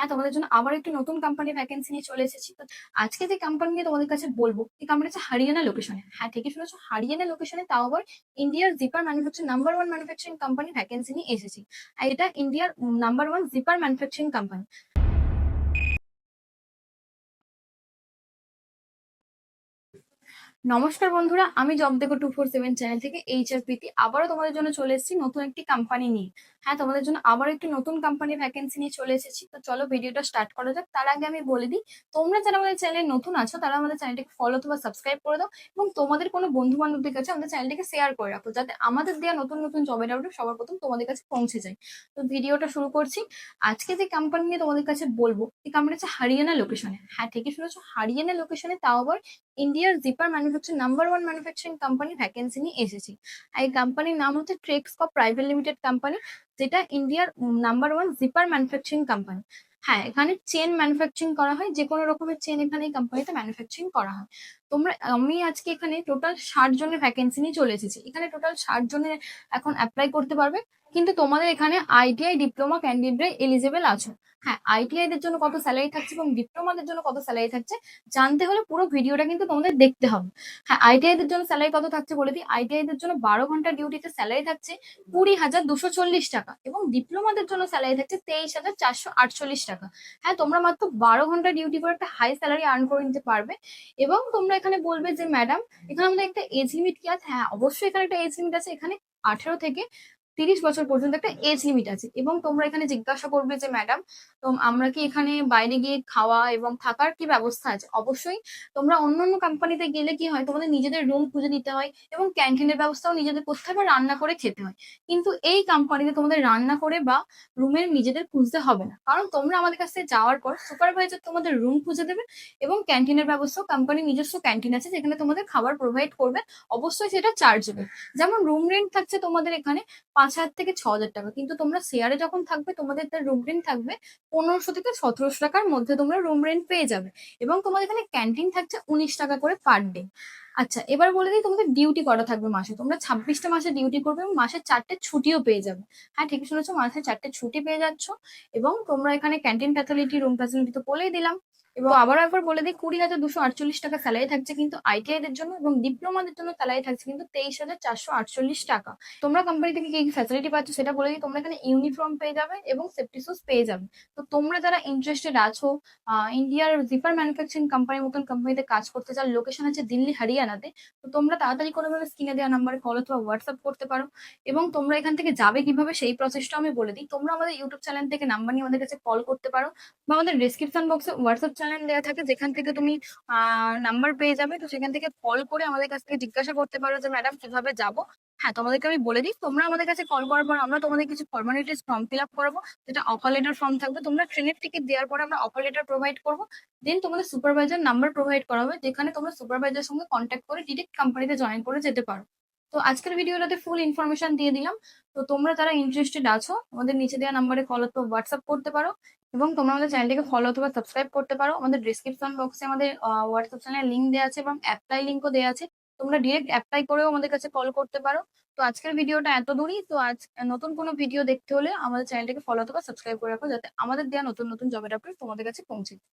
হ্যাঁ, তোমাদের জন্য আবার একটি নতুন কোম্পানি ভ্যাকেন্সি নিয়ে চলে এসেছি। তো আজকে যে কোম্পানি নিয়ে তোমাদের কাছে বলবো, এই কোম্পানি হচ্ছে হরিয়ানা লোকেশনে। হ্যাঁ, ঠিকই শুনেছো, হরিয়ানা লোকেশনে, তাও আবার ইন্ডিয়ার zipper manufacturing number 1 manufacturing company vacancy নিয়ে এসেছি। আর এটা ইন্ডিয়ার নাম্বার 1 জিপার ম্যানুফ্যাকচারিং কোম্পানি। নমস্কার বন্ধুরা, আমি জব দেখো 247 চ্যানেল থেকে এইচআর প্রীতি আবারও তোমাদের জন্য চলে এসেছি নতুন একটি কোম্পানি নিয়ে। হ্যাঁ, তোমাদের জন্য আবার একটি নতুন কোম্পানি ভ্যাকেন্সি নিয়ে চলে এসেছি। তো চলো ভিডিওটা স্টার্ট করা যাক। তার আগে আমি বলে দিই, তোমরা যারা আমাদের চ্যানেলে নতুন আছো তারা আমাদের চ্যানেলটিকে ফলো অথবা সাবস্ক্রাইব করে দাও, এবং তোমাদের কোনো বন্ধু বান্ধবদের কাছে আমাদের চ্যানেলটিকে শেয়ার করে রাখো, যাতে আমাদের দেওয়া নতুন নতুন জবের আপডেট সবার প্রথম তোমাদের কাছে পৌঁছে যায়। তো ভিডিওটা শুরু করছি। আজকে যে কোম্পানি নিয়ে তোমাদের কাছে বলবো, এই কোম্পানি হচ্ছে হরিয়ানা লোকেশনে। হ্যাঁ, ঠিকই শুনেছো, হরিয়ানা লোকেশনে, তাও আবার ইন্ডিয়ার zipper manufacturing number 1 manufacturing company vacancy নিয়ে এসেছি। আর এই কোম্পানির নাম হচ্ছে ট্রেক্সকপ প্রাইভেট লিমিটেড কোম্পানি, যেটা ইন্ডিয়ার নাম্বার 1 জিপার ম্যানুফ্যাকচারিং কোম্পানি। হ্যাঁ, এখানে চেন ম্যানুফ্যাকচারিং করা হয়, যে কোনো রকমের চেন এখানে এই কোম্পানিতে ম্যানুফ্যাকচারিং করা হয়। আমি আজকে এখানে টোটাল 60 জনের ভ্যাকেন্সি নিয়ে চলে এসেছি। এখানে টোটাল 60 জনের এখন অ্যাপ্লাই করতে পারবে, কিন্তু তোমাদের এখানে আইটিআই ডিপ্লোমা ক্যান্ডিডেট এলিজেবল আছো। হ্যাঁ, আইটিআই দের জন্য কত স্যালারি থাকছে এবং ডিপ্লোমাদের জন্য কত স্যালারি থাকছে জানতে হলে পুরো ভিডিওটা কিন্তু তোমাদের দেখতে হবে। হ্যাঁ, আইটিআই দের জন্য স্যালারি কত থাকছে বলে দিই। আইটিআই দের জন্য 12 ঘন্টা ডিউটিতে স্যালারি থাকছে 20,240 টাকা, এবং ডিপ্লোমাদের জন্য স্যালারি থাকছে 23,448 টাকা। হ্যাঁ, তোমরা মাত্র 12 ঘন্টা ডিউটি করে একটা হাই স্যালারি আর্ন করে নিতে পারবে। এবং তোমরা এখানে বলবে যে ম্যাডাম, এখানে আমাদের একটা এজ লিমিট কি আছে? হ্যাঁ, অবশ্যই এখানে একটা এজ লিমিট আছে। এখানে 18 থেকে 30 বছর পর্যন্ত একটা এজ লিমিট আছে। এবং তোমরা এখানে জিজ্ঞাসা করবে যে ম্যাডাম, তো আমরা কি এখানে বাইরে গিয়ে খাওয়া এবং থাকার কি ব্যবস্থা আছে? অবশ্যই। তোমরা অন্য অন্য কোম্পানিতে গেলে কি হয়, তোমাদের নিজেদের রুম খুঁজে নিতে হয় এবং ক্যান্টিনের ব্যবস্থাও নিজেদের করতে হয় বা রান্না করে খেতে হয়। কিন্তু এই কোম্পানিতে তোমাদের রান্না করে বা রুমের নিজেদের খুঁজতে হবে না, কারণ তোমরা আমাদের কাছ থেকে যাওয়ার পর সুপারভাইজার তোমাদের রুম খুঁজে দেবে, এবং ক্যান্টিনের ব্যবস্থাও, কোম্পানির নিজস্ব ক্যান্টিন আছে যেখানে তোমাদের খাবার প্রোভাইড করবে। অবশ্যই সেটা চার্জেবল। যেমন রুম রেন্ট থাকছে তোমাদের এখানে 5,000 থেকে 6,000 টাকা, কিন্তু তোমরা শেয়ারে যখন থাকবে তোমাদের রুম রেন্ট থাকবে 1500 থেকে 1700 টাকার মধ্যে তোমরা রুম রেন্ট পেয়ে যাবে। এবং তোমাদের এখানে ক্যান্টিন থাকছে 19 টাকা করে পার ডে। আচ্ছা, এবার বলে দিই তোমাদের ডিউটি করা থাকবে মাসে। তোমরা 26টা মাসে ডিউটি করবে এবং মাসে 4টে ছুটিও পেয়ে যাবে। হ্যাঁ, ঠিকই শুনেছো, মাসে 4টে ছুটি পেয়ে যাচ্ছ। এবং তোমরা এখানে ক্যান্টিন ফ্যাসিলিটি, রুম ফ্যাসিলিটি তো বলেই দিলাম। এবং আবার একবার বলে দিই, 20,248 টাকা স্যালারি থাকছে কিন্তু আইটিআই দের জন্য, এবং ডিপ্লোমাদের জন্য স্যালারি থাকছে কিন্তু 23,448 টাকা। তোমরা কোম্পানি থেকে কি কি ফ্যাসিলিটি পাচ্ছ সেটা বলে দিই। তোমরা এখানে ইউনিফর্ম পেয়ে যাবে এবং সেফটি শুজ পেয়ে যাবে। তো তোমরা যারা ইন্টারেস্টেড আছো ইন্ডিয়ার জিপার ম্যানুফ্যাকচারিং কোম্পানির মতন কোম্পানিতে কাজ করতে চাও, লোকেশন আছে দিল্লি হরিয়ানাতে, তো তোমরা তাড়াতাড়ি করে ভাবে স্ক্রিনে দেওয়া নাম্বারে কল অথবা হোয়াটসঅ্যাপ করতে পারো। এবং তোমরা এখান থেকে যাবে কিভাবে সেই প্রসেসটা আমি বলে দিই। তোমরা আমাদের ইউটিউব চ্যানেল থেকে নাম্বার নিয়ে আমাদের কাছে কল করতে পারো, বা আমাদের ডিসক্রিপশন বক্সে হোয়াটসঅ্যাপ চ্যানেল দেওয়া থাকে, যেখান থেকে তুমি নাম্বার পেয়ে যাবে। তো সেখান থেকে কল করে আমাদের কাছ থেকে জিজ্ঞাসা করতে পারো যে ম্যাডাম কিভাবে যাবো। হ্যাঁ, তোমাদেরকে আমি বলে দিই, তোমরা আমাদের কাছে কল করার পর আমরা তোমাদের কিছু ফর্মালিটিস ফর্ম ফিল আপ করাবো, যেটা অফার লেটার ফর্ম থাকবে। তোমরা ট্রেনের টিকিট দেওয়ার পরে আমরা অফার লেটার প্রোভাইড করবো। দেন তোমাদের সুপারভাইজার নাম্বার প্রোভাইড করা হবে, যেখানে তোমরা সুপারভাইজার সঙ্গে কন্ট্যাক্ট করে ডিরেক্ট কোম্পানিতে জয়েন করে যেতে পারো। তো আজকের ভিডিওটাতে ফুল ইনফরমেশন দিয়ে দিলাম। তো তোমরা যারা ইন্টারেস্টেড আছো আমাদের নিচে দেওয়া নাম্বারে কল অথবা হোয়াটসঅ্যাপ করতে পারো, এবং তোমরা আমাদের চ্যানেলটিকে ফলো অথবা সাবস্ক্রাইব করতে পারো। আমাদের ডিসক্রিপশন বক্সে আমাদের হোয়াটসঅ্যাপ চ্যানেল লিঙ্ক দেওয়া আছে এবং অ্যাপ্লাই লিঙ্কও দেওয়া আছে। তোমরা ডিরেক্ট অ্যাপ্লাই করেও আমাদের কাছে কল করতে পারো। তো আজকের ভিডিওটা এত দূরই। তো আজ নতুন কোনো ভিডিও দেখতে হলে আমাদের চ্যানেলটিকে ফলো অথবা সাবস্ক্রাইব করে রাখো, যাতে আমাদের দেওয়া নতুন নতুন জবের আপডেট তোমাদের কাছে পৌঁছে যায়।